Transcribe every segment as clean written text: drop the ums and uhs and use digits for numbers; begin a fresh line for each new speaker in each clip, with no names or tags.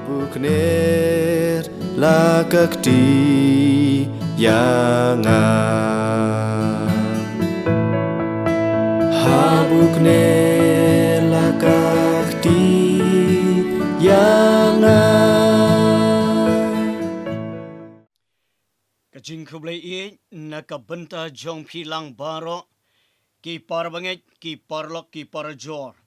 Habukner lakakti yangan Habukner lakakti yangan
Jingkyrkhu Blei naka bynta jong pilang baro ki parbanget ki parlok ki parajor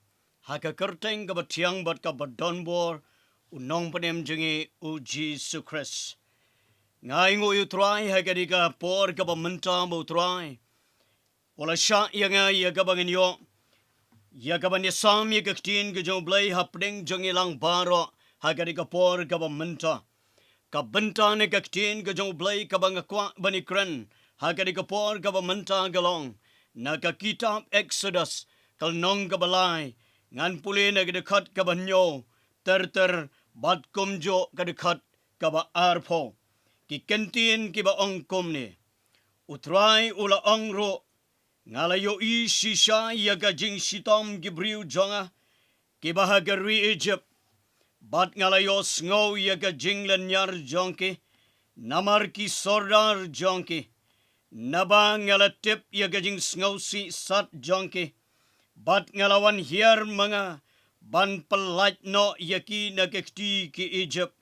haka kerteng ka batiang bat ka badonbor unong panem jengi u Jesus Christ ngai ngo U Trai haka di ka por ka bamenta U Trai wala sha yanga ya ka bangin yo ya ka ban yasam ya ka ktien ka jong Blei hapdeng jong ilang baro haka di ka por ka bamenta ka bynta ne ka ktien ka jong Blei ka bangakwa banikran haka di ka por ka bamenta galong na ka kitab Exodus kalnong ka balay ngan puli na kadekat ka banyo ter bat kumjo kadekat ka ba arpo ki kentin ki ba ongkom ni U Trai ula ongro ngalayo I shisha ya ka jing shitom gibriu jonga ki bahagari Egypt bat ngalayo sngow ya ka jing lanyar jongki namar ki sordar jongki naba ngalatip ya ka jing sngow si sat jongki bat ngalawan hiar mga ban pelat no yaki nagakti ki Egypt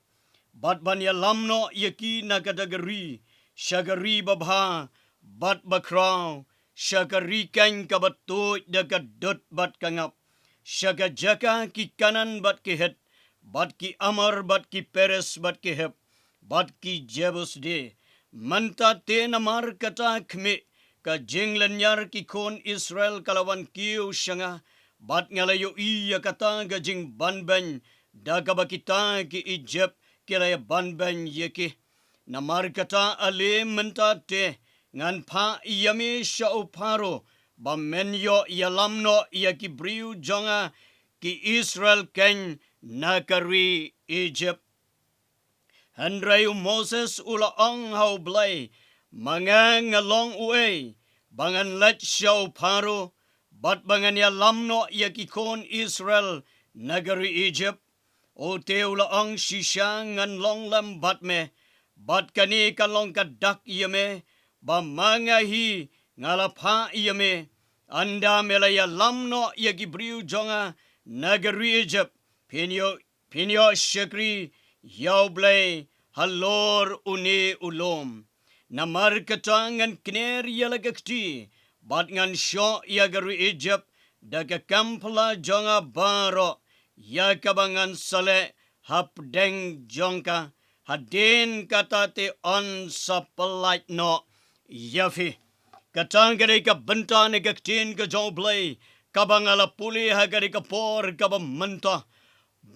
bat ban yalam no yaki nagadagari syagari babha bat bakraw syagari kan kabatut dagadut bat kangap syagajaka ki kanan bat ki het bat ki amar bat ki peres bat ki hep bat ki jebus de manta te namar kata khme ka jinglanyar ki kon Israel kalawan kiu syanga bat ngalayo iya kata ga jing banban daga bakita ki Egypt kilaya banban yeki namar kata ale menta te ngan pa yami sha uparo ba menyo yalamno yaki briu jonga ki Israel ken nakari Egypt Handrayu Moses ula ong hau Blei mga ngalong uwe bangan let shaw paro bat bangan ya lamno yakikon Israel nagari Egypt o te ula ong shisha ngan long lam bat me bat kani kalong kadak yame ba mga hi ngalapa yame anda melaya lamno yakibriu jonga nagari Egypt pinyo shakri yaw Blei halor uni ulom namar katangan kiner yalagakti bat ngan syo yagaru Egypt daga kampla jonga baro yakabangan sale hapdeng jongka hadin katate on sapalait no yafi katangare ka bynta ne gaktin ka jong Blei kabangala puli hagari ka por kabamanta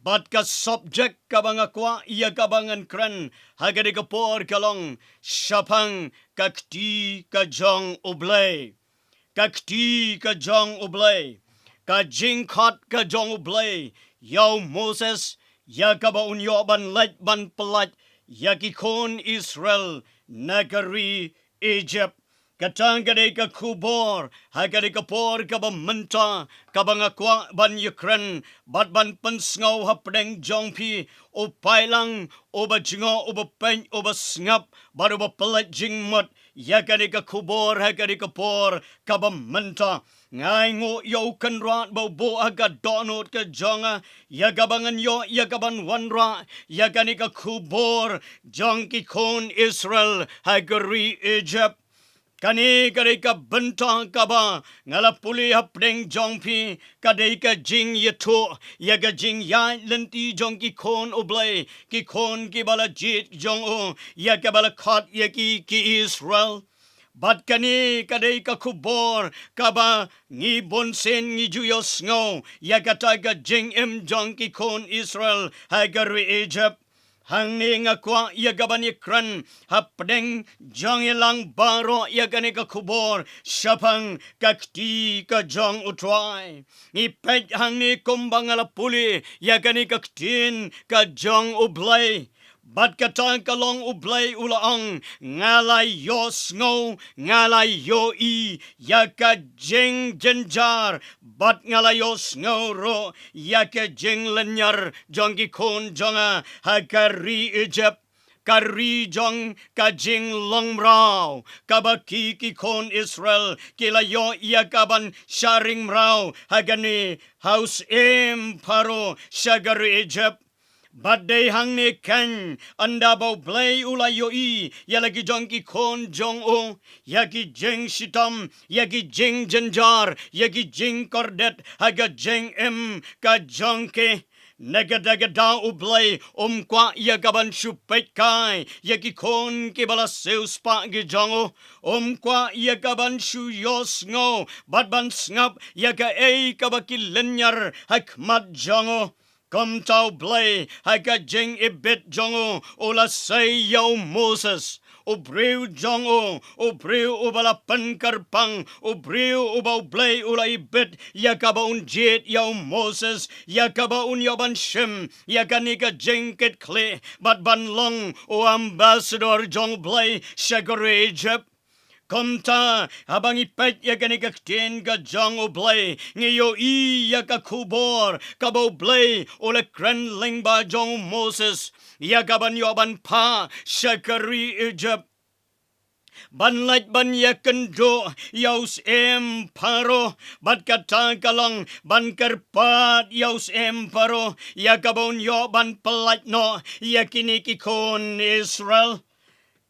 bat ka subject kabangakwa iya kabangan kran hagari ka por kalong shaphang kakti ka jong Blei kakti ka jong Blei ka jingkhat ka jong Blei yaw Moses ya kaba unyo ban let ban pelat yakikon Israel nagari Egypt katangade ka khubor hagade ka por ka bamenta kabangakwa ban Ukraine bat ban pensngau hapdeng jongpi o pailang o bajingo o bapen o basngap baru bapelat jingmot yakade ka khubor hagade ka por ka bamenta ngai ngo yo kanrat bo aga donot ka jonga yagabangan yo yagaban wanrah yagani ka khubor jongki kon Israel hagari Egypt kani kare ka bynta ka ba ngala puli hapdeng jongpi kadai ka jing yeto yaga jing ya lenti jong ki kon Blei ki kon ki bala jit jong o yaga bala khat yaki ki Israel bat kani kadai ka khubor ka ba ngi bonsen ngi juyo sngo yaga ta ka jingim jong ki kon Israel hagari Egypt hangni ngakwa yagabani kran hapdeng jong ilang baro yagani ka khubor shaphang kakti ka jong U Trai ni pet hangni kumbangala puli yagani ka ktien ka jong Blei Bat katang kalong ublay ulaang ngalay yo sngo ngalay yo yaka jing jenjar bat ngalay yo sngo ro yaka jing lenyar jongi kon jonga hakari Egypt Kari jong ka Jinglong mrao, kabaki ki kon Israel, kilayo yakaban sharing mrao, hagani house paro shagari Egypt. Badai hang ne kan anda bau Blei ulayo yalagi jong ki kon jong o yagi jeng shitam yagi jeng jenjar yagi jeng kordet haga jeng ka jongke Nagadagada ublay kwa yagaban shupet kai yagi kon kibala seus pa gijango kwa yagaban shu yos ngo badban snap yaga kabaki lenyar hakmat jango Kom tau Blei haga jeng ibit jango ola say yaw Moses o breu jong o breu o bala pankarpang o breu o bau Blei ula ibet yakaba un jet yaw Moses yakaba un yaban shem yakanika jengket kle bat ban long o ambassador jong Blei shagare Egypt Komta habang ipet yakan ktien ka jong o Blei ngayo yaka khubor kabaw Blei ole kren lyngba jong Moses yakaban yoban pa shakari Egypt Banlait ban yakan do yaus paro bat kata kalang ban kerpat yaus paro yakabon yoban pelat no yakini kikon Israel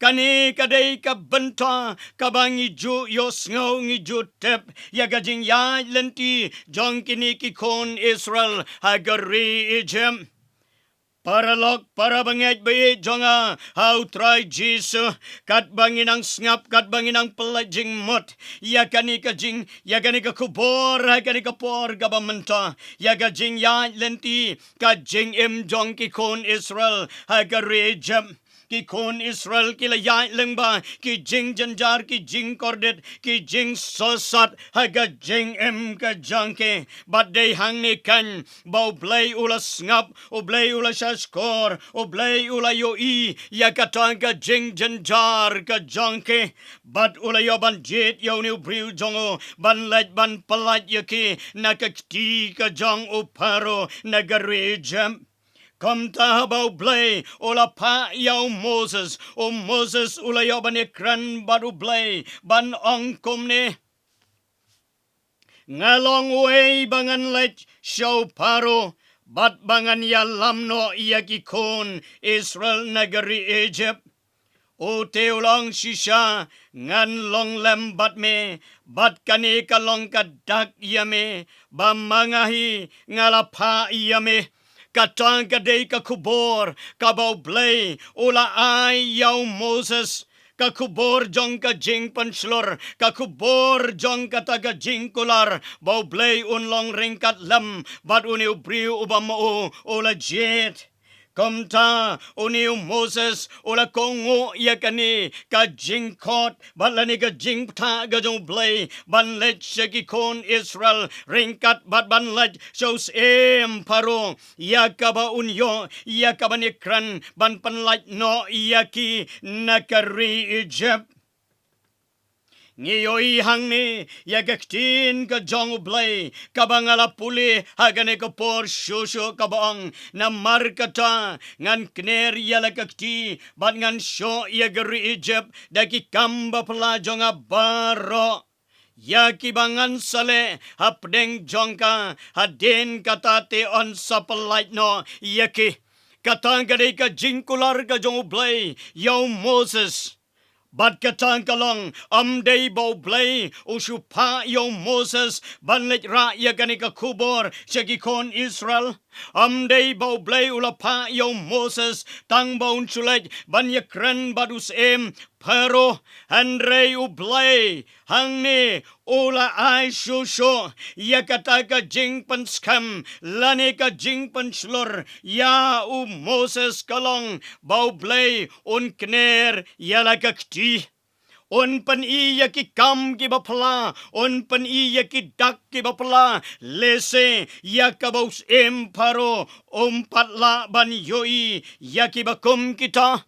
Kani kadai ka bynta kabangi ju yos ngau ngi ju tep yagajing ya lenti jong kini kikon Israel hagari Egypt Paralok para banget bayi jonga how try Jesus kat bangin ang snap kat bangin ang pelajing mot yakani ka khubor yakani ka por gabamenta yagajing ya lenti ka jing jong kikon Israel hagari Egypt Ki kon Israel ki layay lyngba ki jing janjar ki jing kordet ki jing sosat haga jing ka jangke badai hang ni kan bau Blei ula snap o Blei ula shaskor o Blei ula yo yakatang ka jing janjar ka jangke bad ula yo ban jet yo ni briu jongo ban let ban palat yaki nakakti ka jang o paro nagari jam Komta habau Blei ola pa yaw Moses o Moses ula yaw ban ekran baru Blei ban ongkom ne ngalong way bangan let show paro bat bangan yalam no yakikon Israel nagari Egypt o teulang shisha ngan long lem bat me bat kani kalong kadak yame bamangahi ngalapa yame Katang kadai ka khubor kabaw Blei ula ay yaw Moses ka khubor jong ka jing panslor ka khubor jong ka taga jing kular baw Blei unlong ringkat lam bat uniu briu ubamao ula jet Komta uniu Moses ula kongo yakani ka jingkot balani ka jingta ka jong Blei ban let shagikon Israel ringkat bat ban let shows paro yakaba unyo yakaba nikran ban panlat no yaki nakari Egypt Ngiyoi hang ni yagaktin ka jong Blei kabangala puli hagane ka por shusho kabaang na markata ngan kner yalakakti bat ngan sho yagari Egypt daki kamba pala jonga baro Yaki bangan sale hapdeng jongka hadin katate on sapalait no yaki katang kadai ka jingkular ka jong Blei yaw Moses Bat katang kalong day bau Blei usupa yaw Moses banlet ra yakani ka khubor shagikon Israel day bau Blei ulapa yaw Moses tang baun sulet ban yakran badus pero Andre Blei hangni ula ay shusho yakata ka jing panskam lani ka jing panslor ya Moses kalong bau Blei unkner yalakakti On pan iya ki kam ki bapla, on pan iya ki dak ki bapla, lese yakabos emparo, patla ban yoi, yakibakum kita.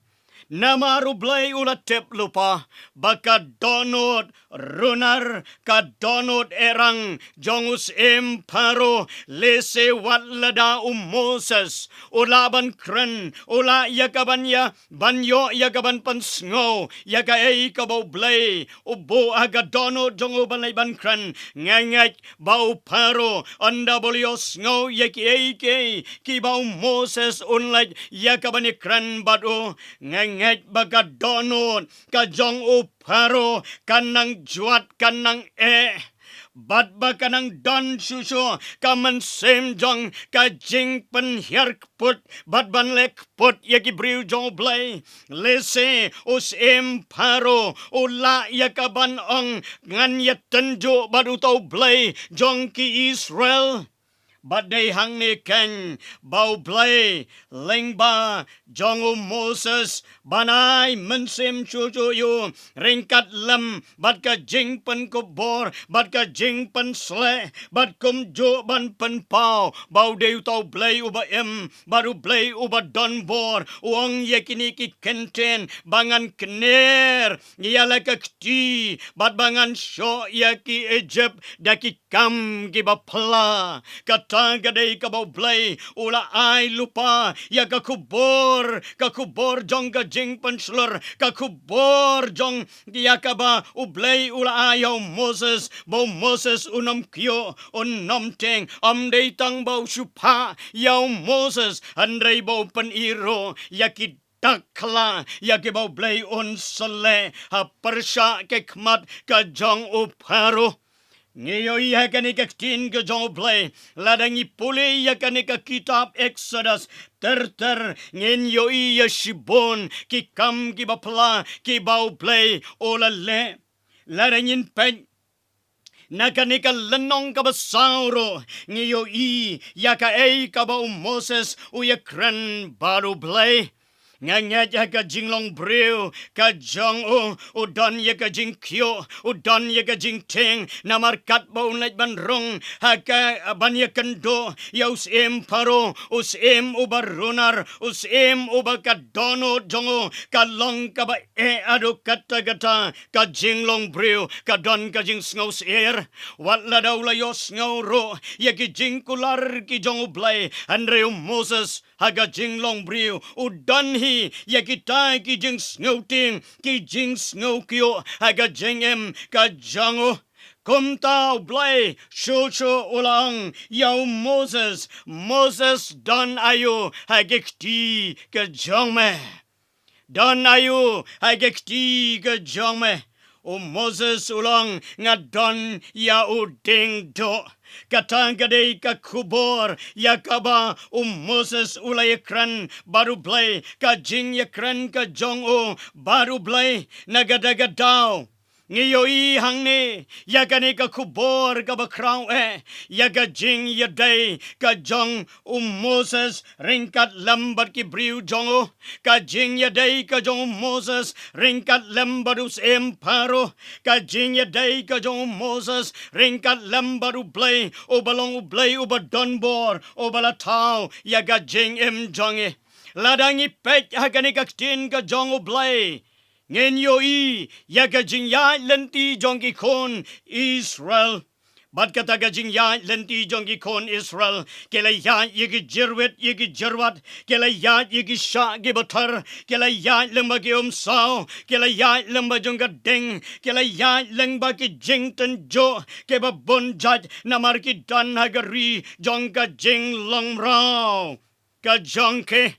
Namaru Blei ulatep lupa, baka donot runar ka donot erang jongus emparo lese watlada Moses ulaban kren ula yakaban ya banyo yakaban pansngo yaka kabau Blei ubo aga donot jongu banay ban kren ngait bau paro anda bolios ngo yaki ki bau Moses unlay yakaban kren bado ngait baga donot ka jong uparo kanang juat kanang bat ba kanang don suso kaman sem jong ka jing pen hierk put bat ban lek put yaki briu jong Blei lese us emparo ula yakaban ong ngan yatenjo badutau Blei jong ki Israel. Badai hang ni ken bau Blei lyngba jong Moses banai mensim cucu yu ringkat lem bat ka jing pen khubor bat ka jing pen sle bat kum jo ban pen pau bau deu tau Blei uba baru Blei uba don bor uang yakini ki kenten bangan kner yala ka kti bat bangan sho yaki Egypt daki kam ki bapla kat gadai kabau Blei ula ai lupa ya ka khubor jong ka jing penslur ka khubor jong ya ka ba u Blei ula ayaw Moses bau Moses unam kyo unam teng dei tang bau supa yaw Moses andrei bau peniro yaki takla yaki bau Blei un sele ha persya kekmat ka jong uparo. Ngayon yakan ika ktien ka jong Blei, ladang ipuli yakan ika kitab Exodus, ter ngayon iya shibon, kikam kibapla, kibau Blei, olale, ladang inpeng, nakanika lenong kabasauro, ngayon yaka kabau Moses, uyakran baru Blei. Ngait ka Jinglong breu ka jong udon ya ka jingkyrkhu udon ya ka jingteng namarkat ba unait banrong haka banya kendo yaus paro us ubarunar us uba ka dono jongo ka long ka ba ado kata ka Jinglong breu ka don ka jing sngaus watla daw layos ngawro ya ki jingkular ki jong Blei andreu Moses haga Jinglong breu udon ya kita ki jing snouting ki jing snokyo haga jingim ka jango kum tau Blei shosho ulang yaw Moses don ayo haga kti ka jongme don ayo haga kti ka jongme o Moses ulang nga don ya uding do katang gadai ka khubor yakaba Moses ulay kran baru Blei ka jing yakran ka jong baru Blei nagadagadaw ngayon hang ni yakani ka khubor ka bakraw yaga jing yaday ka jong Moses ringkat lambat ki briu jong ka jing yaday ka jong Moses ringkat lambarus emparo ka jing yaday ka jong Moses ringkat lambaru Blei o balong Blei o badonbor o balatao yaga jing jonge ladangi pek hagani ka ktien ka jong Blei ngen yaga jing ya lenti jongi kon Israel bat kata ga jing ya lenti jongi kon Israel kela ya yigi jirwet yigi jirwat kela ya yigi sha gi batar kela ya lemba gi sao kela ya lemba jonga deng kela ya lengba ki jing ten jo ke ba bon jaj namar ki dan hagari jonga jing long rao ka jongke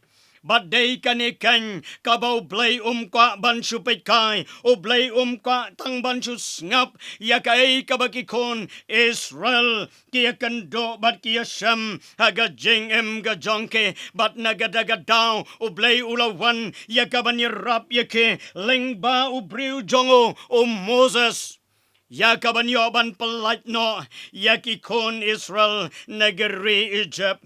badai kanikan kabau Blei kwa ban supet kai o Blei kwa tang ban su ngap ya kai kabakikon Israel kia kando bat kia sham haga jing ga jongke bat nagadaga daw o Blei ulawan ya kabanirap yake lyngba o briu jongo o Moses ya kabanyoban palat no yakikon Israel negeri Egypt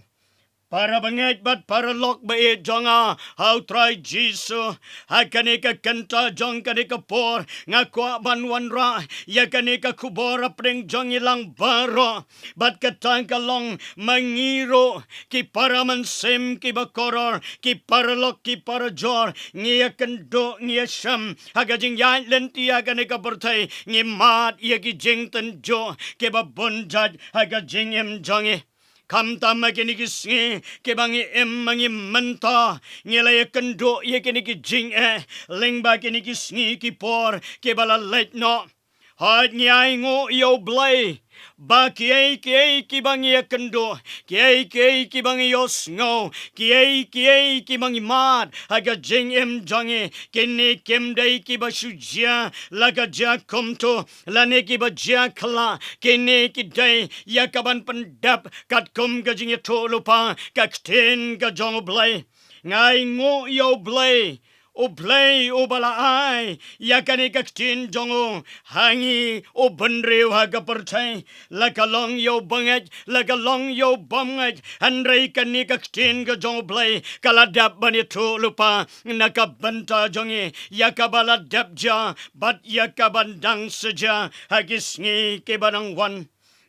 Para bangit bat para lok ba jonga how try Jesus ha kanika kanta jong kanika por nga kwa ban wanrah ya kanika khubor apring jong ilang baro bat katang kalong mangiro ki para mansem ki bakoror ki para lok ki para jor ngia kendo ngia sham haga jing ya lenti ya kanika bertai ngi mat ya ki jing tan jo ke ba bonjat haga jingim jongi Kamta makiniki singi kebangi emmangi manta ngela kendo ye kiniki jing lyngba kiniki singi ki por kebala late no hard nyai ngo yo Blei ba kiai ki bangi kendo kiai ki bangi yo snow kiai ki bangi mat aga jing em jongi kini kem dai ki ba shujia laga ja komto lane ki ba ja kla kini ki dai yakaban pendap kat kum ga jing to lupa ka ktien ga jong Blei ngai ngo yo Blei o Blei o bala ai yakani ka ktien jongo hangi o benreu haga percai lakalong yo banget lakalong yo banget andrei kani ka ktien ga jong Blei kaladap bani tu lupa naka bynta jongi yakabala dabja bat yakabandang saja hagis ngi ke banang wan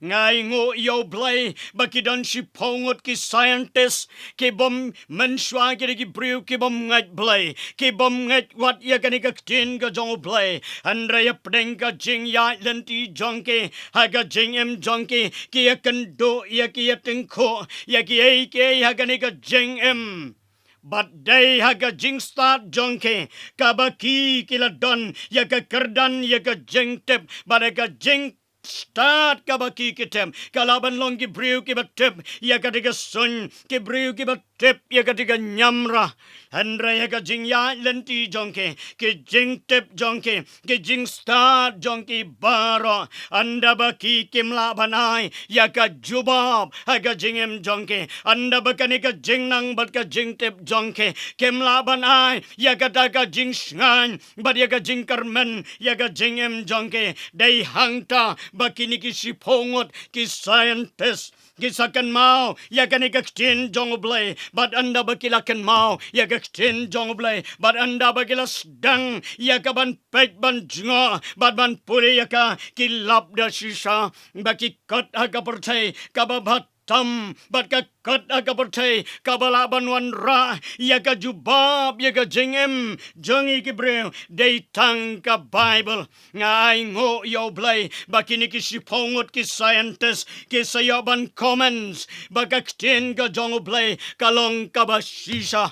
ngai ngo yo Blei bakidon si pongot ki scientist ki bom menshwa ki brew ki bom ngat Blei ki bom ngat wat ya kanika ktien ga jong Blei andre ya pdeng ga jing ya lenti jongke haga jing em jongke ki ya kendo ya ki ya tengko ya ki ya kanika jing em But day haga jing start jonke kabaki kiladon ya ka kerdan ya ka jing tip but ka jing start kabaki kitem kalaban long ki brew ki batip ya katiga sun ki brew ki batip ya katiga nyamra handra ya ka jing ya lenti jonke ki jing tip jonke ki jing start jonke baro anda baki kimla banai ya ka jubab haga jingem jonke anda bakani ka jingnang bat ka jing tip jonke kimla banai ya ka daga jing shan bat ya ka jing karmen ya ka jingem jonke dai hangta bakini ki sipongot ki scientist ki sakan mau ya kanika ktien jong Blei but anda bakilakan mau ya ka ktien jong Blei but anda bakilas dang ya ka ban pek ban junga but ban puri ya ka ki labda shisha baki kat aga percay kababat tam bat ka kat aga percay kabalaban wanrah ya ka jubab ya ka jingim jongi ki brew day tang ka Bible ngai ngo yo Blei bakini ki sipongot ki scientist ki sayaban comments baka ktien ka jong Blei kalong ka basisa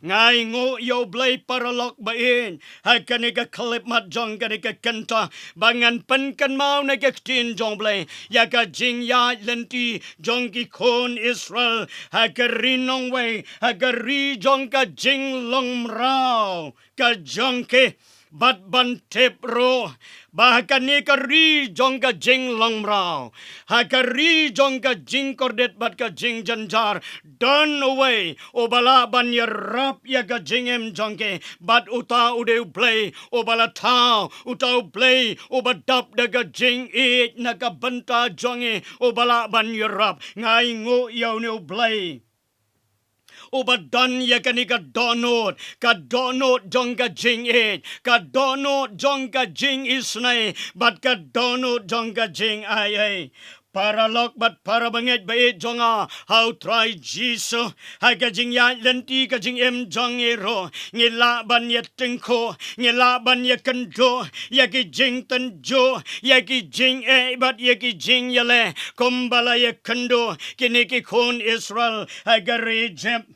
ngai ngo yo Blei paralok bain hakani ka khlem mat jong ka kenta bangan pen kan mau na ka ktien jong Blei ya ka jing ya lenti jong ki kon Israel hakarinong way hakari jong ka jinglong rao ka jong ke bat ban tep ro bahkan ni ka ri jong ka jinglong rao hakari jong ka jing kordet bat ka jing janjar done away o bala ban ya rap ya ka jingem jong ke bat uta ude Blei o bala tau uta Blei o badap daga jing it na ka bynta jonge o bala ban ya rap ngai ngo yaw ni Blei Ubadan ya kanika donot ka donot jong ka jing it ka donot jong ka jing isnay bat ka donot jong ka jing ay para lok bat para bangit bait jonga how try Jesus ha ka jing ya lenti ka jing em jong ero ngila ban ya tengko ngila ban ya kendo ya ki jing tan jo ya ki jing bat ya ki jing yale kumbala ya kendo kini ki kon Israel ha ka rejep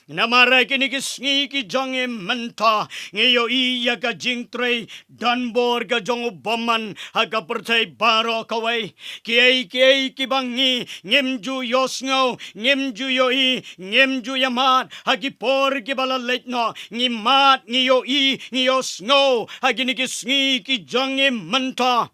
namara kini ki sngi ki jonge menta ngeyo iya ka U Trai danbor ka jongo boman haga percay baro kawai kiai ki bangi ngimju yosngo ngimju yoi ngimju yamat hagi por ki bala letno ngimat ngiyo i ngiyosngo hagi ni ki sngi ki jonge menta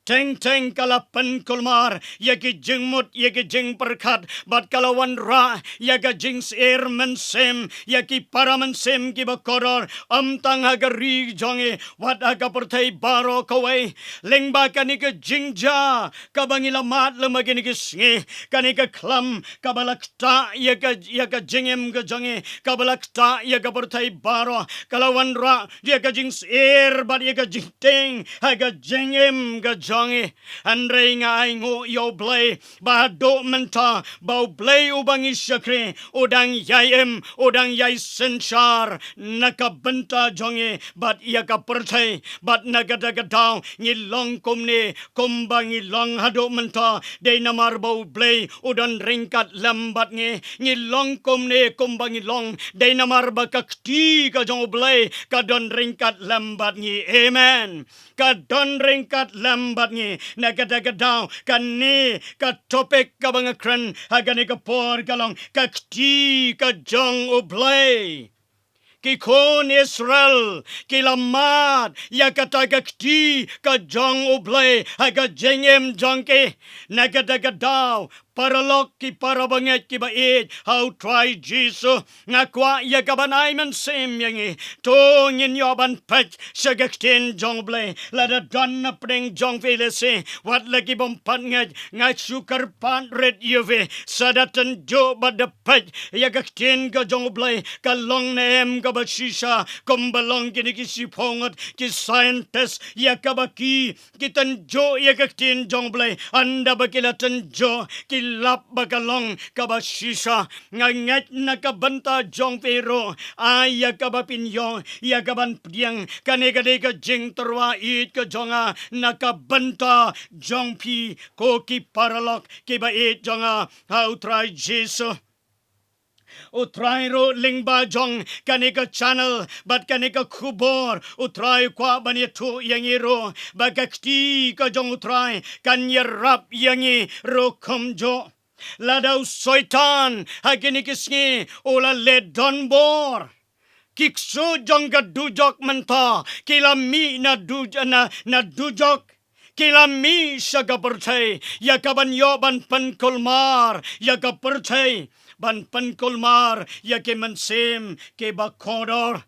Teng kalapan kulmar, yaki jingmut, yaki jing perkat, bat kalawan ra, yaga jing ser mensem, yaki para mensem kiba koror, tang hagari jonge, wat aga pertai baro kawai, lyngba kanika jingja, kabangila mat lemagini kisngi, kanika khlem, kabalakta, yaga jingim ga jonge, kabalakta, yaga pertai baro, kalawan ra, yaga jing ser, bat yaga jing teng, haga jingim ga jonge, andre nga ngo yo Blei, bahado menta, bau Blei ubang isyakre, udang yai senchar, nakabenta jonge, bat yaka pertai, bat nagadagadaw, ngilong kumne, kumbang ngilong hado menta, day namar bau Blei, udan ringkat lambat nge, ngilong kumne, kumbang ngilong, day namar bakakti ka jong Blei, kadon ringkat lambat nge, amen, kadon ringkat lambat nge, nagadagadaw, kani, katopek ka bangakran, hagani ka por kalong, kakti ka jong o Blei. Kikon Israel, kilamat, yakatagakti, ka jong o Blei, haga jingim jongke, nagadagadaw, paralok ki parabanget ki bait, how try Jesus, ngakwa yakabanay man sem yangi, to ngin yoban pach, sagaktin jong Blei, lada don na pring jong filese, wat lagi bompat ngat, ngat sukar pan red yuve, sadatan jo bada pach, yakaktin ka jong Blei, kalong neem ka basisa, kumbalong kinikisipongot, ki scientist, yakabaki, kitanjo yakaktin jong Blei, anda bakilatan jo, kilap bagalong kabasisa, ngait nakabanta jong pero, ay yakabapinyo, yakaban piang, kanekadeka jing terwa it ka jonga, nakabanta jong pi, koki paralok, kibait jonga, how try Jesus. U Trai ro lyngba jong kanika channel bat kanika khubor U Trai kwa banitu yangi ro bagakti ka jong U Trai kan yerap yangi ro komjo ladau soitan haginikisngi ola le donbor kiksu jong gadujok menta kilami na dujok kilami syaga percay yakaban yoban penkulmar yaga percay ban penkulmar yake mensem ke bakodor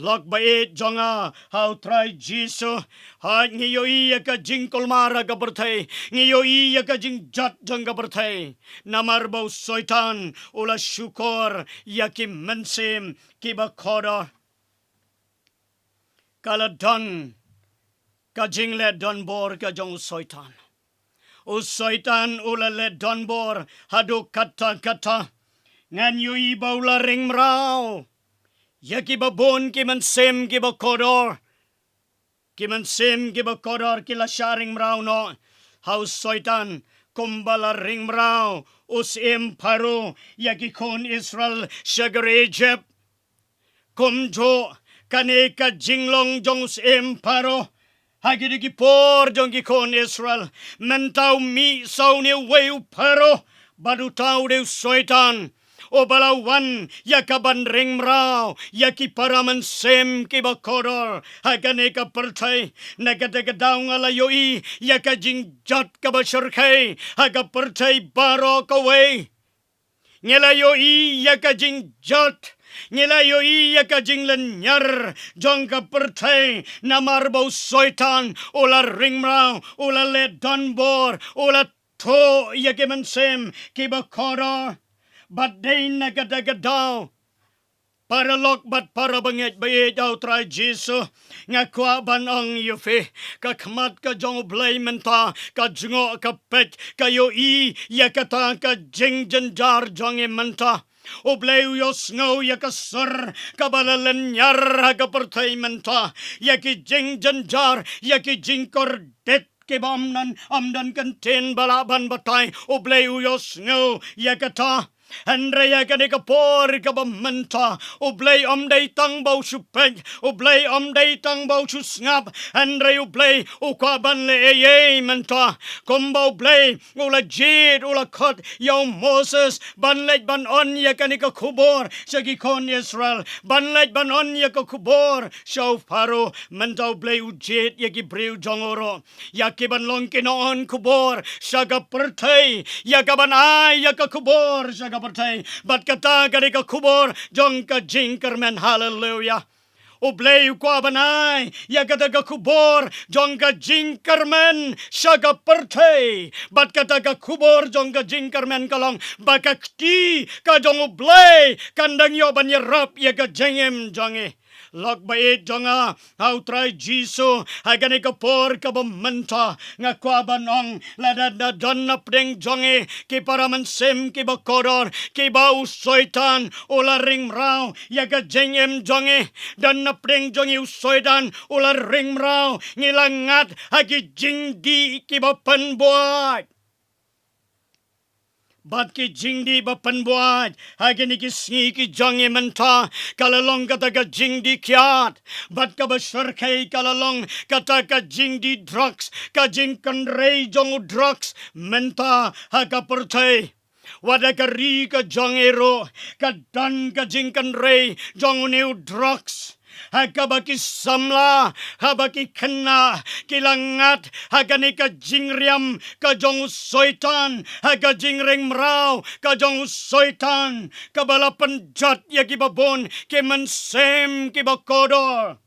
log bait jonga how try Jesus ha ngiyoi yaka jingkulmar aga percay ngiyoi yaka jingjat jonga percay namar bau soitan ula syukur yake mensem ke bakodor kaladon ka jingle donbor ka jong soitan o soitan ula le donbor hadu kata ngan yui baula ring mrao yaki babon ki mansem ki bakodor kila sharing mrao no how soitan kumbala ring mrao us paru yaki kon Israel shagar Egypt kumjo kaneka jinglong jong us paru hagidigi por jong kon Israel mentau mi sau ne weu paru badu tau de soitan o balawan yakaban ring mrao yaki paraman sem ki bakodor hagane ka percay nagadagadaw nga layoi yaka jingjat ka basyarkay haga percay baro kaway ngelayoi yaka jingjat ngelayoi yaka jinglanyar jong ka percay namarbaw soitan ula ring mrao ula le donbor ula to yaki mansem ki bakodor but day nagadagadaw paralok bat para banget baye daw try Jesus ngakwa ban ang yufe kakmat ka jong Blei menta ka jungo ka pet kayo yakata ka jingjanjar jong menta o Blei yo snow yakasur kabalalan yar ka pertay menta yaki jingjanjar yaki jingkor det kibamnan amdan kantin balaban batay o Blei yo snow yakata Andrea kani kapor ka ba menta. Blei day tang bau supek. Blei day tang bau susngap. Andrea blei ukwaban le ye menta. Kumbau blei ula jid ula kot yau Moses ban lek ban on ya kani ka khubor sagi kon Israel. Ban lek ban on ya ka khubor shau Faro menta blei ujid ya ki breu jongoro. Ya ki ban long kinoon khubor saga pertai ya ka ban ai ya ka khubor saga pertai bat kata kani ka khubor jong ka jingkyrkhu hallelujah. Blei kwa banai ya kata ka khubor jong ka jingkyrkhu saga pertai bat kata ka khubor jong ka jingkyrkhu kalong bakakti ka jong blei kandang yo ban yarap ya ka jingim jonge. Lok bait jonga au trai jisu agane ka por ka bamenta nga kwa banong lada da donna pdeng jonge ki para mansem ki bakodor ki bau soitan ula ring rau ya ka jengem jonge donna pdeng jonge usoitan ula ring rau ngilangat agi jingdi ki bapan buat. Bat ki jingdi bapan buat hagi ki sngi ki jonge menta kalalong kata ka jingdi kiat bat ka basyarkai kalalong kata ka jingdi drugs ka jingkan rei jong drugs menta haka percay wada ka ri ka jongero ka dan ka jingkan rei jong new drugs. Hakabaki samla, habaki kena, kilangat, hagani ka jingriam, ka jong soitan, haga jingring mrau, ka jong soitan, kabalapan jat ya kibabon, kimansem kibakodor.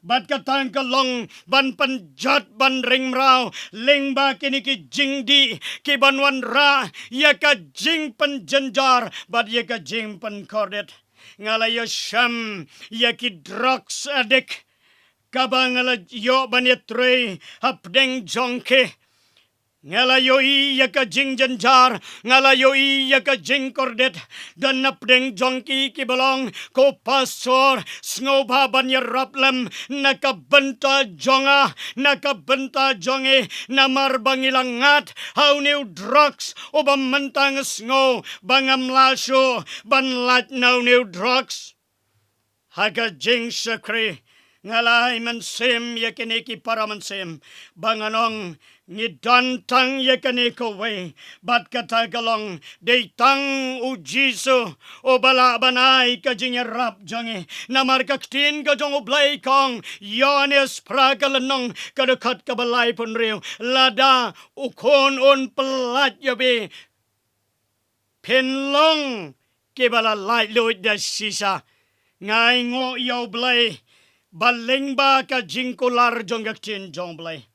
Bat katang kalong ban panjat ban ring mrau lyngba kini ki jingdi ki ban wanrah ya ka jing panjanjar bat ya ka jing pankordet. Ngalayo syam ya ki drugs addict kabangala yo banyetre hapdeng jongke ngalayo ya ka jing janjar ngalayo ya ka jing kordet dan napdeng jongki ki belong ko pastor sngoba banyeraplem nakabenta jonga nakabenta jonge namar bangilangat how new drugs obamantang sngo bangam lasyo banlat now new drugs haga jing sakri ngalai mansem yakiniki para mansem banganong ngidantang yakiniko way bat katagalong deitang u Jisu o bala banay kajingerap jange namar ktien ka jong Blei kong Yohanes pragalanong kadukat kabalay punriw lada ukon on pelat yabe penlong kibala light load da sisa ngai ngo yo Blei balengba ka jingkular jong ktien jong Blei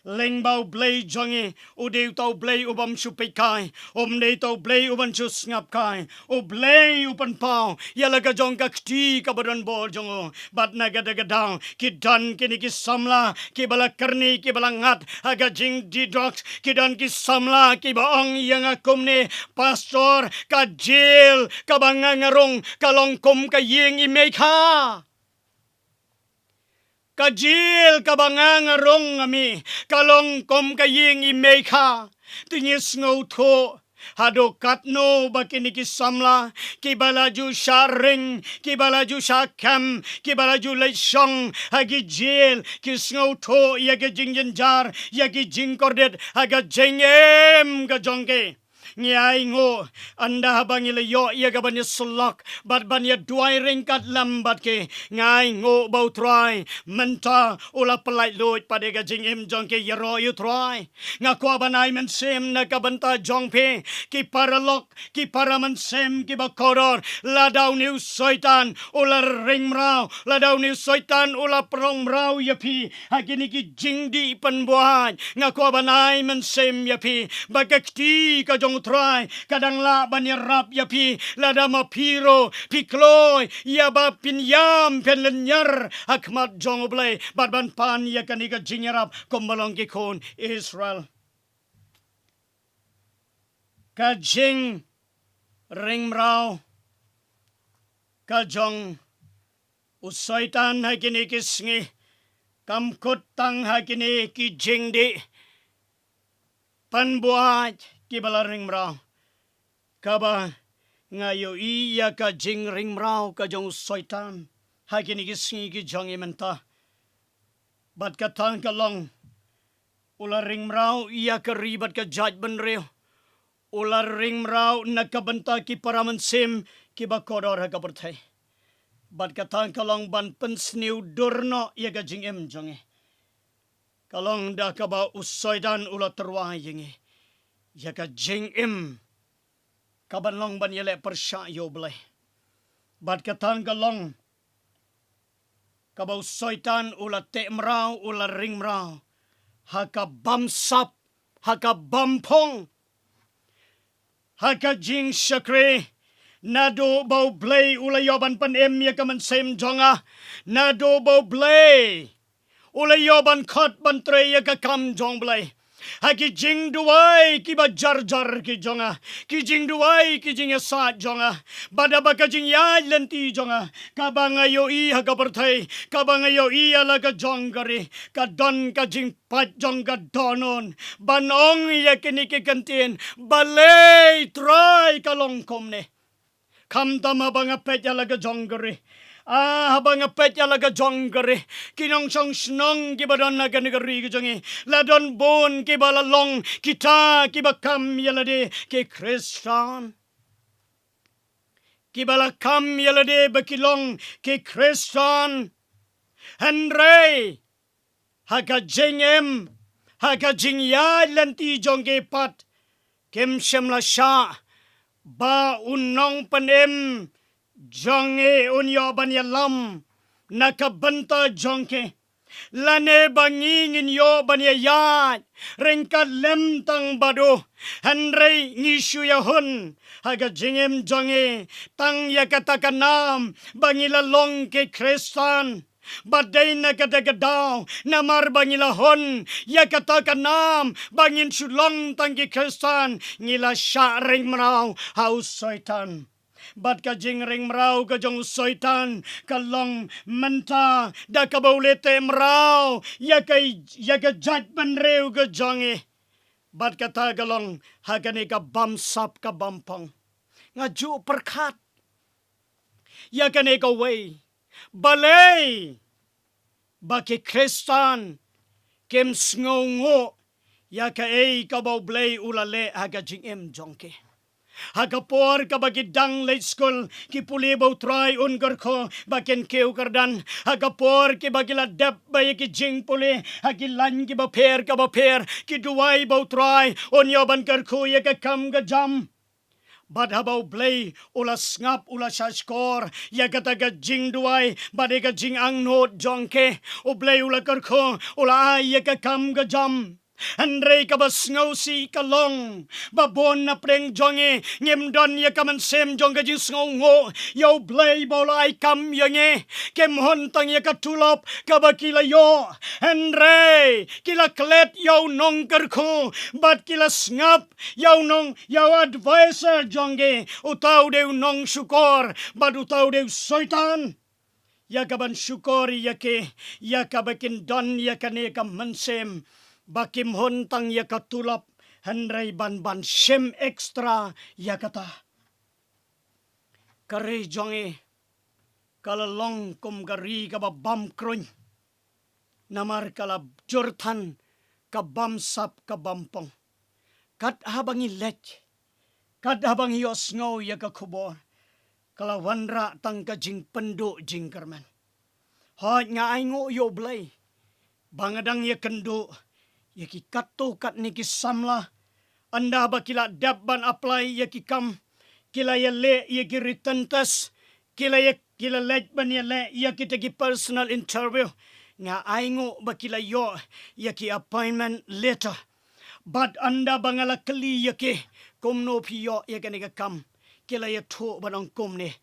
lengbau Blei jonge udeu tau Blei ubam supikai omne tau Blei uban sus ngap kai o Blei upan pau yala ka jong ka kti ka badan bol jongo bat naga daga dang ki dan kini ki samla ki bala karni ki bala ngat aga jing di drugs ki dan ki samla ki baong yang akumne pastor ka jail ka bangangarong kalong kum ka yeng imeka kajil kabangangarong ami kalong kom kaying imeka tinyis ngauto hado katno bakini kisamla kibalaju sharing kibalaju shakam kibalaju leishong hagi jil kisngauto yaga jingjanjar yagi jingkordet haga jengem gajongke Ngiai ngo anda habang ilayo ya gaban sulak bat ban ya duai ringkat lambat ke ngai ngo bau try menta ula pelai loit pada ga jingim jong ke yaro U Trai ngakwa banai mensem na kabanta jong pe ki paralok ki paramensem ki bakoror ladau niu soitan ula ring mrau ladau niu soitan ula prong mrau yapi hagini ki jingdi penbuat ngakwa banai mensem yapi bagakti ka jong Trai kadang la banyarap yapi lada mapiro pikloy yaba pinyam penlenyar akmat jong Blei badban pan yakanika jingarap kombalong kikon Israel kajing ring mrau kajong usaitan hakini kisngi kamkut tang hakini ki jingdi panbuat kibala ring mrau kaba ngayo iya ka jing ring mrau ka jong soitan hakini ki singi ki jong imenta bat ka tang ka long ula ring mrau iya ka ribat ka jaj ban reo ula ring mrau nakabenta ki paraman sim ki bakodor ha ka berthai bat ka tang ka long ban pensniu durno iya ka jingim jonge kalong da ka ba usoidan ula terwa yingi ya ka jingim kaban long ban yele persya yo Blei bat ka tang ka long kabau soitan ula te mrau ula ring mrau haka bamsap haka bampong haka jing shakre nado bau Blei ula yoban pan em ya kaman sem jonga nado bau Blei ula yoban khot ban tre ya ka kam jong Blei haki jing duai ki ba jar jar ki jonga ki jing duai ki jing sa jonga bada ba ka jing ya lenti jonga ka banga yo I ha ka perthai ka banga yo I ala ka jong gari ka don ka jing pat jong ka donon banong ya kini ki kantien balei try ka long kom ne kam tama banga pet ala ka jong gari habang apet ya laga jonggere kinong song snong ki badon na ganegari ki jongi ladon bon ki balalong kita ki bakam yalade ki Kristan ki balakam yalade bakilong ki Kristan Henry haka jingim haka jingya lanti jongge pat kem shemla sha ba unong panem jonge unyo banyalam nakabenta jongke lane bangingin yo banyayat rengkat lem tang bado Henry ngishu yahun haga jingim jonge tang yakatakanam bangilalong ke Kristan badai na kadagadaw namar bangilahon yakatakanam bangin sulong tangki Kristan ngila syaring meraw haus soitan bat ka jing ring mrau ka jong soitan kalong menta da ka baulete mrau ya ka jat ban reu ka jonge bat ka ta galong hagane ka bamsap ka bampang nga ju perkat ya ka ne ka way balei baki Kristan kem sngongo ya ka ka bau Blei ulale haga jingim jongke hagapor ka bagidang late school ki pulibaw try ungar ko baken keu kardan hagapor ki bagila dep bay ki jing puli hagilan ki baper ka baper ki duway baw try onyoban kar ko ya ka kam ga jam bad habaw Blei ulas ngap ulas skor ya kataga jing duway bade ka jing ang not jongke o Blei ula kar ko ula ay ya ka kam ga jam Andre ka basngaw si kalong babon na preng jonge ngem ya kaman sem jong ka jing sngongo yaw Blei bolay kam yange kem hontang ya katulop kabakila yo Andre kila klet yaw nong karko bat kila snap yaw nong yaw advisor jonge utaw dew nong syukor bat utaw dew soitan ya kaban syukori ya kabakin don ya kane kam mansem bakim hontang ya katulap Henry ban shem extra ya kata kare jonge kalalong kum gari ka bam kroin namar kala jortan ka bamsap ka bampong kat habangi lech kat habangi osngo ya ka khubor kala wanrah tang ka jing pendo jingkerman hot nga ay ngo yo Blei bangadang ya kendo yaki kato kat niki samla anda bakila dabban apply yaki kam kila yale yaki written test kila let ban yale yaki tagi personal interview nga aingo bakila yo yaki appointment letter but anda bangala kali yaki komno piyo yaki nika kam kila ya to banong komne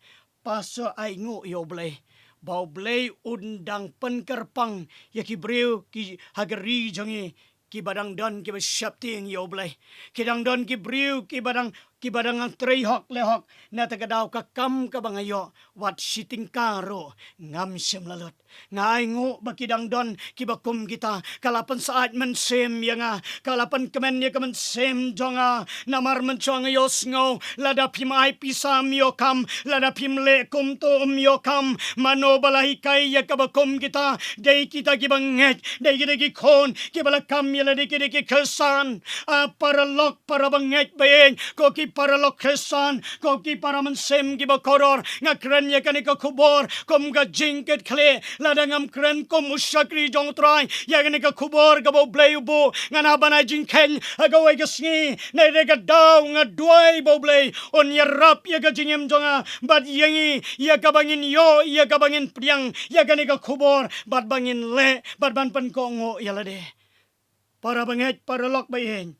paso aingo yo Blei bau Blei undang penkerpang yaki breu ki hagari jongi ki badang don ki syapting yo Blei ki dang don ki briu ki badang kibadangang trehok lehok na tagadaw ka kam ka bangayo wat siting karo ngam sem lalot ngai ngo bakidang don kibakum kita kalapan saat men sem yanga kalapan kemen ya kemen sem jonga namar mencuang yos ngo lada pimai pisam yokam lada pimle kum to yokam mano balahi kai ya kabakum kita dei kita kibanget dei kita kikon kibalakam ya lada kita kesan para lok para banget baeng koki para lokhesan koki para mensem giba koror ngakren ya kani ka khubor kom ga jingkit khle ladangam kren kom ushakri jong trai ya kani ka khubor ga bo Blei bo ngana bana jingken agawai ga sngi na de ga daw ngadwai bo Blei on ya rap ya ga jingim jonga bad yangi ya ka bangin yo ya ka bangin priang ya kani ka khubor bad bangin le bad ban pan ko ngo ya lade para banget para lok baeng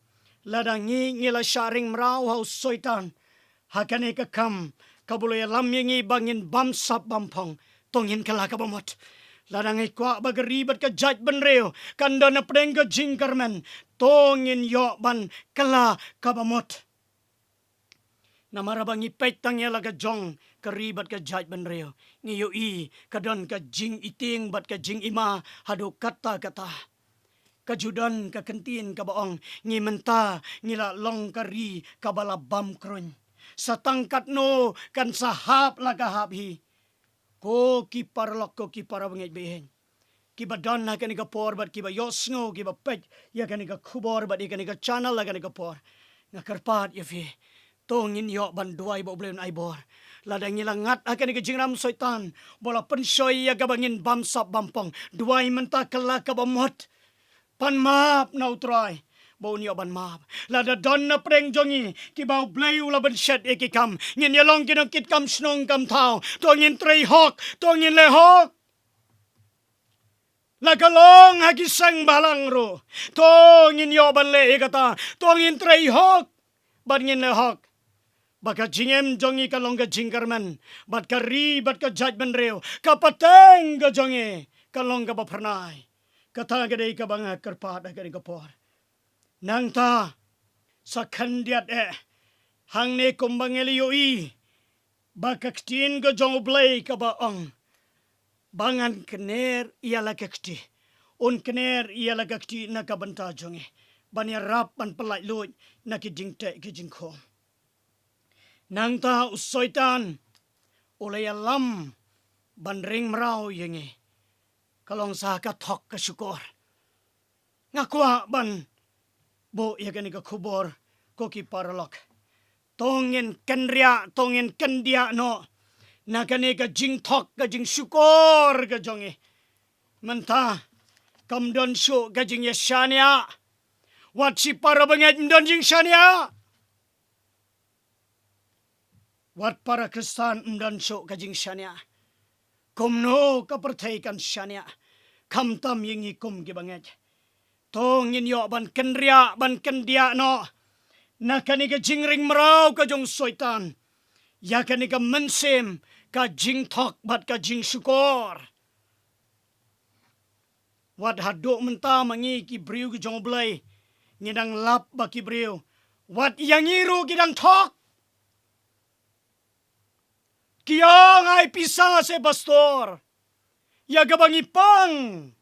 ladangi ngila sharing mrau hau soitan hakane ka kam kabuloy lam yangi bangin bamsap bampong tongin kala ka bamot ladangi kwa bagaribat ka jaj benreo kanda na preng ka jingkarmen tongin yo ban kala ka bamot namarabangi petang yala ka jong karibat ka jaj benreo ngiyo i kadon ka jing iting bat ka jing ima hado kata kajudan ka ktien ka baong ngi menta ngila long kari kabala bam kron sa tangkat no kan sahap laga habhi ko ki parlok ko ki parabangit behen ki badan na kan ka por bat ki ba yosngo ki ba pet ya kan ka khubor bat kan ka channel la kan ka por ngakarpat ya fi tongin yo banduai bo blen ai bor ladang ngilangat akan ka jingram soitan bola pensoy ya gabangin bamsap bampong duai menta kala ka bamot pan map na U Trai bau niyo ban map lada don na preng jongi ki bau Blei ula ban shet ekikam ngin yalong kinokit kam snong kam tau tongin trehok tongin lehok lagalong hagi sang balang ro tongin yo ban le ekata tongin trehok ban ngin lehok baka jingim jongi kalong ka jingkarman bat kari bat ka judgment reo kapateng ka jongi kalong ka bapernai kata gadai ka banga kerpat gadai ka por nang ta sa kandiat hang ne kumbangeli yoi baka ktien ka jong Blei ka baong bangan kener ialah kakti un kener ialah kakti na ka banta jongi banya rap ban pelai luj na ki jingte ki jingkho nang ta usoitan oleh alam ban ring mrau yengi kalong sa ka thok ka syukur ngakwa ban bo ya kani ka khubor ko ki paralok tongin kenria tongin kendia no na kani ka jing thok ka jing syukur ka jongi menta kam don syu ka jing yashania wat si para banget don jing shania wat para kristan don syu ka jing shania kumno kapertaikan shania kam tam yingi kum gibanget tongin yo ban kenria ban kendia no na kanika jingring mrau ka jong soitan ya kanika mensem ka jing thok bat ka jing syukur wat hadok menta mangi ki briu ki jong Blei ngidang lap ba ki briu wat yangiru kidang thok kiyang ay pisa se pastor. Ya gabangi pang.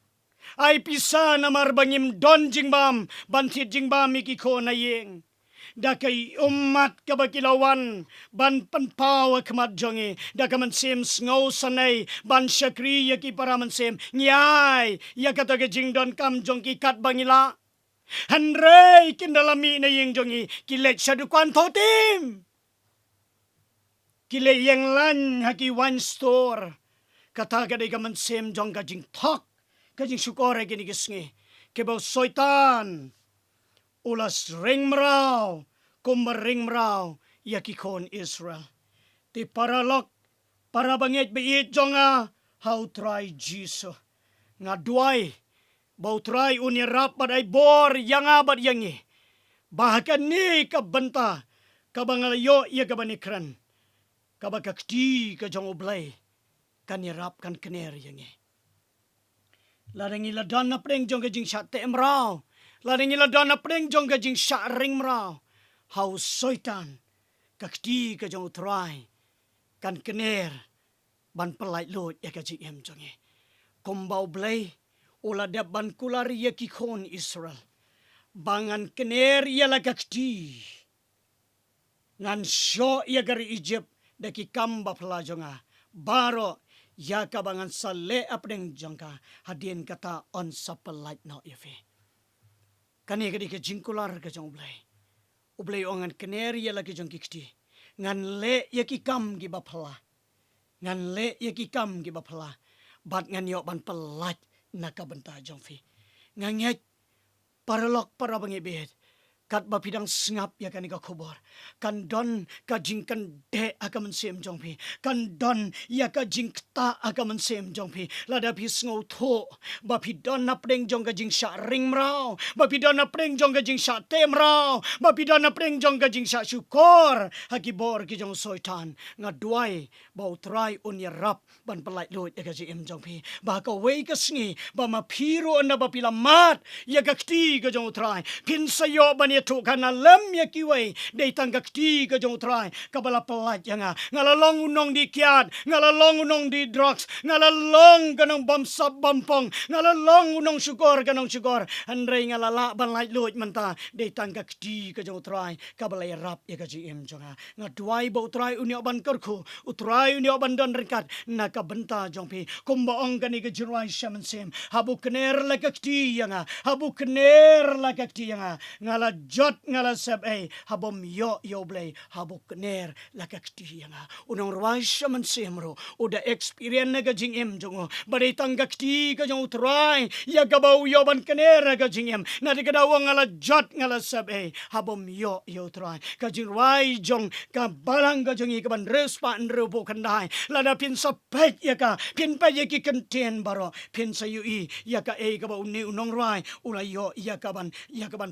Ay pisa na marbangim don jingbam. Bantit jingbam ikiko na yeng. Dakay umat kabakilawan. Ban panpawa kamadjongi. Dakaman sim sngaw sanay. Ban syakri yaki paraman sim. Nyay. Yakataga jingdonkam jong kikat bangila. Hanray kindalami na yeng jongi. Kilet siya dukuan totim. Kile yang lan haki one store kata gadai kaman sem jong kajing thok kajing syukore gini kisngi kebau soitan ulas ring mrau kumbar ring mrau yakikon Israel ti paralok para bangit biit jonga how try Jesus ngaduai bau try unirap badai bor yang abad yangi bahkan ni kabenta kabangalayo ya kabanikran kabakakti ka jong Blei kanirap kan kener yangi ladangi ladan na preng jong ka jing syate mrau ladangi ladan na preng jong ka jing syaring mrau hau soitan kakti ka jong Trai kan kener ban pelai lot ya ka jingim jonge kombau Blei ula da ban kulari ya ki kon Israel bangan kener ya la kakti ngan syo ya gari Egypt da ki kamba pela jonga baro ya ka bangan sale apdeng jongka hadien kata on sapelait no ife kani ka di ka jingkular ka jong Blei ublei ongan kener ya la ki jong kikti ngan le ya ki kam gi bapala ngan le ya ki kam gi bapala bat ngan yo ban pelat naka benta jongfi ngait paralok para bangibet kat bapidang sngap ya kan ka khubor kan don ka jingkan de aka mensem jongpi kan don ya ka jingta aka mensem jongpi lada pi sngo tho bapidon napdeng jong ka jing sha ring mrao bapidon napdeng jong ka jing sha tem mrao bapidon napdeng jong ka jing sha syukor hakibor ki jong soitan ngaduai bau Trai un ya rap ban pelai lot ya ka jing jongpi ba ka wei ka sngi ba ma phiro na bapila mat ya ka kti ka jong Trai pin sayo ban tu kana lem ya kiwei dei tanggak ti ka jong Trai kabala pelat yanga ngalalong unong di kiat ngalalong unong di drugs ngalalong kanong bamsap bampong ngalalong unong syukur kanong syukur andre ngalala ban lait lut menta dei tanggak ti ka jong Trai kabala rap ya ka jim jonga ngaduai bau Trai unyo ban kerkhu utrai unyo ban don rekat naka benta jongpi kumbaong kani ka jirai shamensem habu kener la ka ti yanga habu kener la ka ti yanga ngala jot ngala sab habom yo Blei habuk ner laka kti yanga unong rwai shaman semro uda experience na jingim jongo badai tangga kti ka jong Trai ya gabau yo ban kener ka jingim na de kadaw ngala jot ngala sab habom yo Trai ka jingwai jong ka Balang ka jongi ka ban respa nrubo kandai lada pin sapet ya ka pin pa ya ki ktien baro pin sa ui ya ka ka ba uni unong rwai ula yo ya ka ban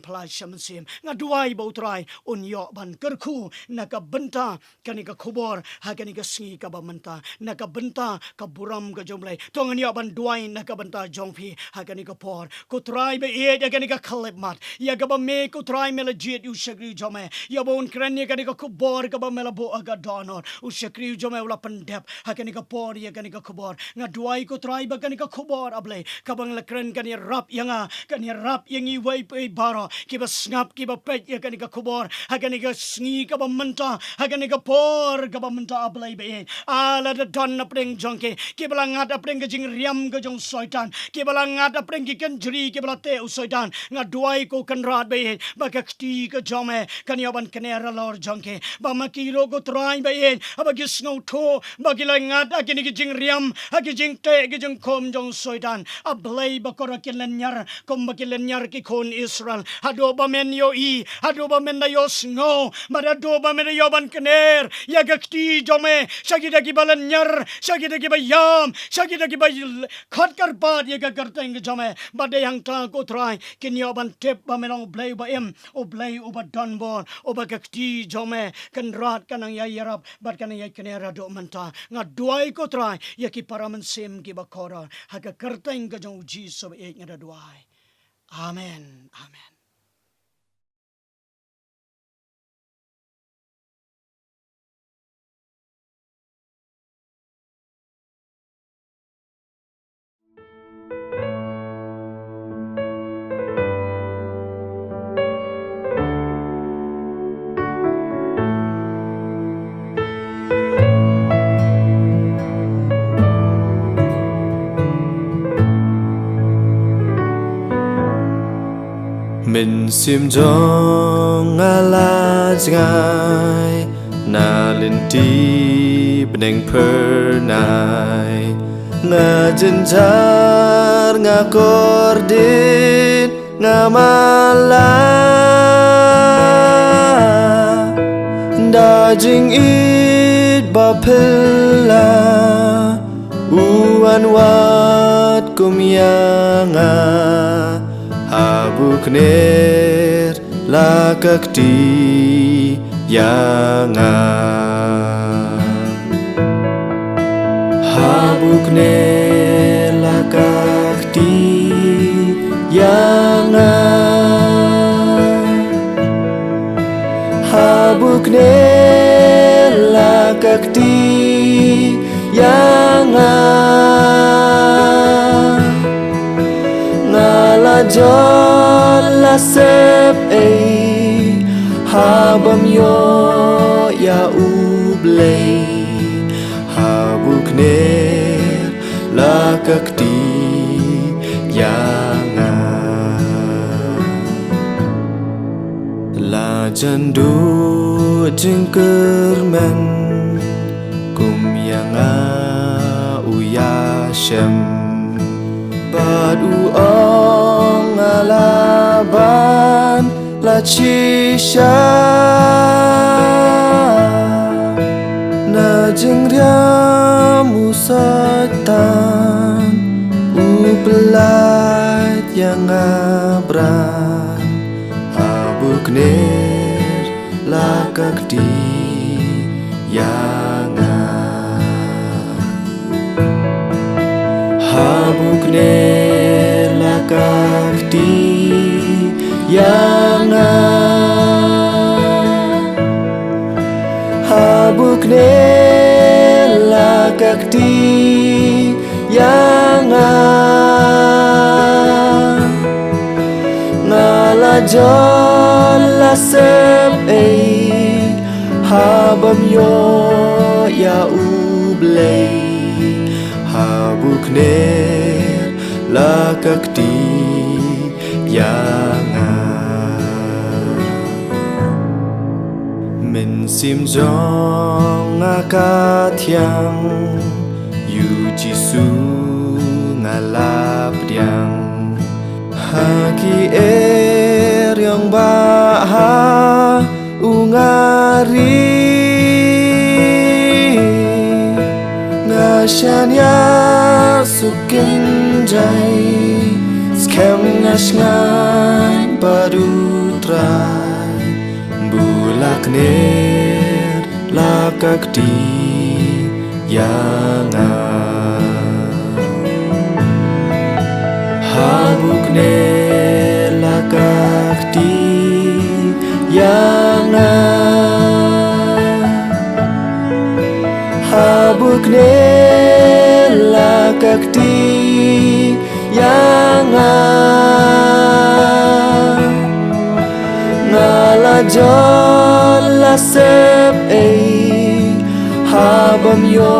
pla shaman sem ngaduai bau Trai unyo ban kerkhu naka bynta kani ka khubor ha kani ka singi ka bamenta naka bynta ka buram ka jomlai tongan yo ban duai naka bynta jongphi ha kani ka por ko Trai be e kani ka khlem mat ya ka ba me ko Trai mela jet u shakri jome ya bon kran ya kani ka khubor ka ba mela bo aga donor u shakri jome ula pendep ha kani ka por ya kani ka khubor ngaduai ko Trai ba kani ka khubor ablai ka bang la kran kani rap yanga kani rap yangi wai pe baro ki ba snap ki ba pet ya kani ka khubor hagani ka sngi ka ba menta hagani ka por ka ba menta ablai be ala da don apdeng jongke ki balangat apdeng ka jing riam ka jong soitan ki balangat apdeng ki kan jri ki balate u soitan ngaduai ko kan rat be ba ka kti ka jome kan yoban kenera lor jongke ba makilo ko Trai be aba ki snow tho ba ki langat akini ki jing riam aki jing te ki jing kom jong soitan ablai ba kora ki lenyar kom ba ki lenyar ki kon Israel hado ba men yo hado ba men yo snow marado ba men yo ban kener ya gakti jome shagida ki balanyar shagida ki bayam shagida ki bay khot kar bad ya garteng jome bade yang ta ko Trai kin yo ban tep ba men Blei ba o Blei o ba donbor o ba gakti jome kan rat kanang ya yarap bat kanang ya kenera do manta ngaduai ko Trai ya ki paraman sem ki bakora ha ka garteng ka jong Jesus e ngada duai amen amen.
Mình sim jong ala jangai na linti beneng per nai nga jenjar nga kordin nga mala da jing it ba pela uan wat kumyanga habukner lakakti yanga habukner lakakti yanga habukner yang ngala jola sep habam yo ya Blei habukner lakakti yang la jandu jingkyrkhu kum yang uyashem badu ong alaban la chisha na jingriam usatan upelat yang abran abukner lakakti yang habukner lakakti yang habukner lakakti yang ngala jola sep habam yo ya Blei habukner lakakti yang min sim jong ktien U Jisu ngalap diang haki yang baha ungari ngasanya sukin jai skem ngasngan baru trai bulak ner lakakti yang habukner lakakti yang habukner lakakti yang ngala jola sep habam yo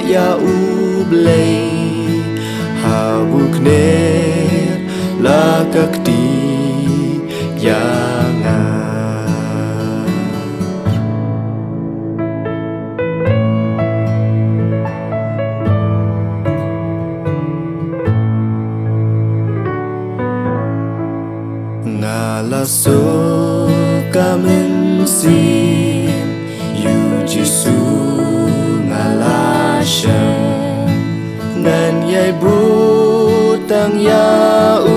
ya Blei habukner lakakti yang ngala suka mensim U Jisu ngalashem ngan yai butang yau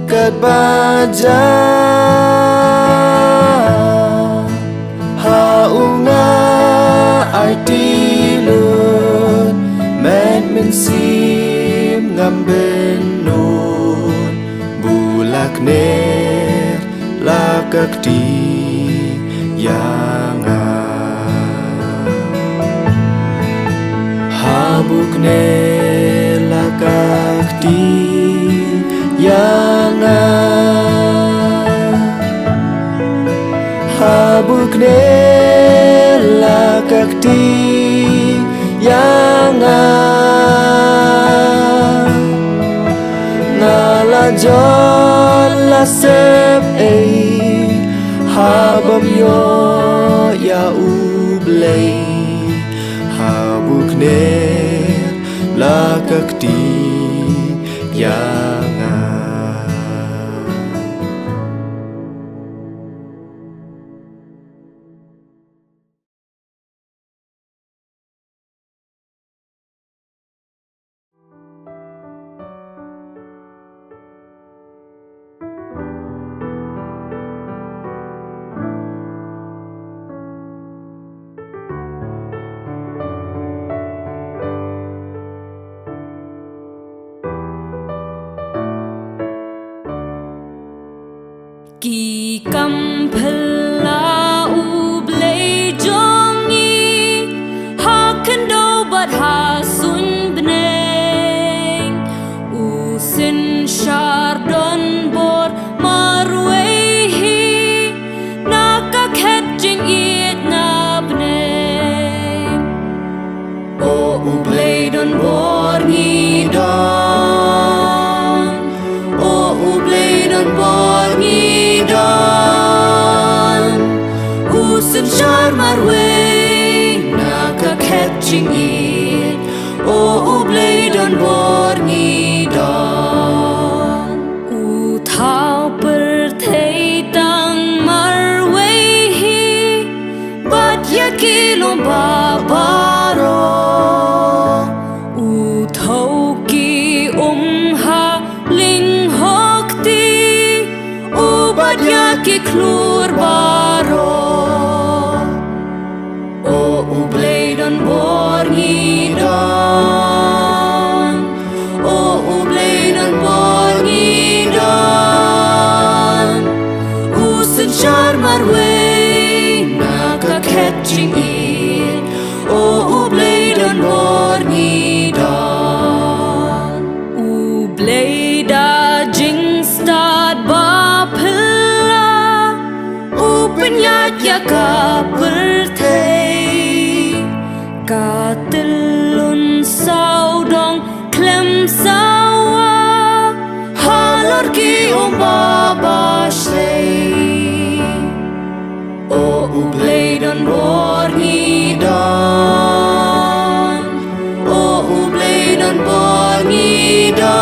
kat baja haunga aitilun men mensim ngamben nun bulak ner lakakti yang habukner lakakti yang habukner lakakti yang ngala jola sep habam yo ya Blei habukner lakakti yang
kendo bat ha sun beneng usin shardon bor marwehi nakakhet jingit na beneng o Blei don bor ngidon o Blei don bor ngidon usin shar marwei nakakhet jingit o Blei don bor ngidon u thao per thei tang marwehi bat yakilom babaro u thau ki ha ling hokti u bat yakiklur baro o Blei don bor ngidon o Blei don bor ngidon usin shar marwei nakakhet jingit o Blei don bor ngidon u Blei da jing start ba philla u penyat ya ka perthei katilun sau dong khlem sawa halor ki baba shlei o Blei don bor ngidon o Blei don bor ngidon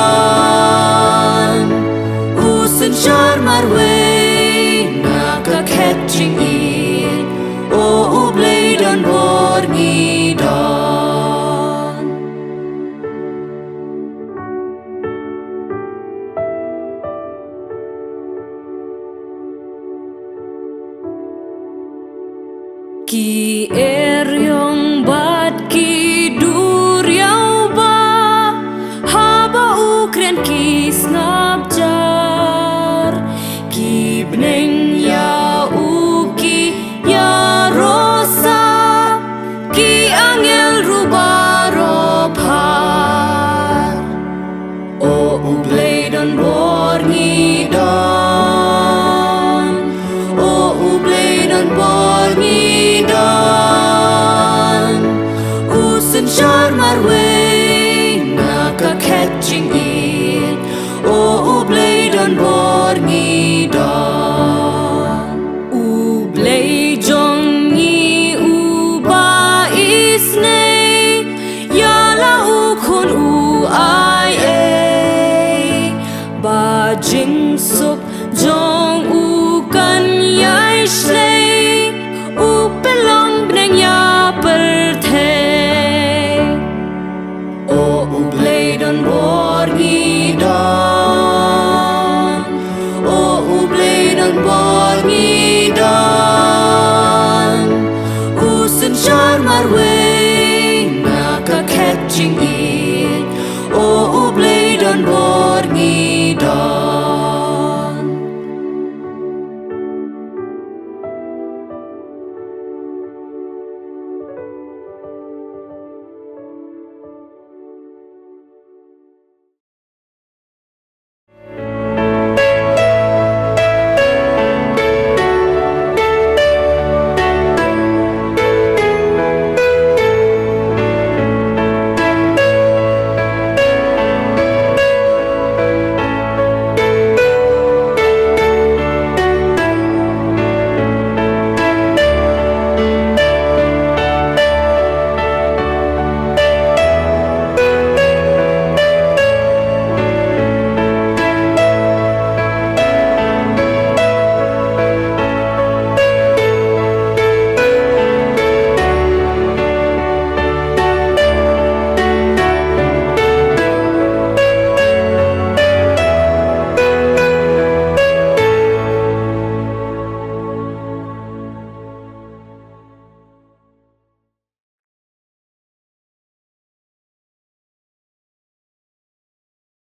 usin shar marwei nakakhet jingit o Blei don bor ngidon ki eryong bat ki duryau ba haba ukren ki snap jar ki bneng ya uki ya rosa ki angel rubaro par o Blei don bor ngidon o Blei don bor ngidon usin shar marwei nakakhet jingit o Blei don bor ngidon u Blei jong ngi u ba isne yala u khun u ai e ba jing sup jong u kan yai shlei u pelong bneng ya per thei o Blei don bor ngidon o Blei don bor ngidon usin shar marwei nakakhet jingit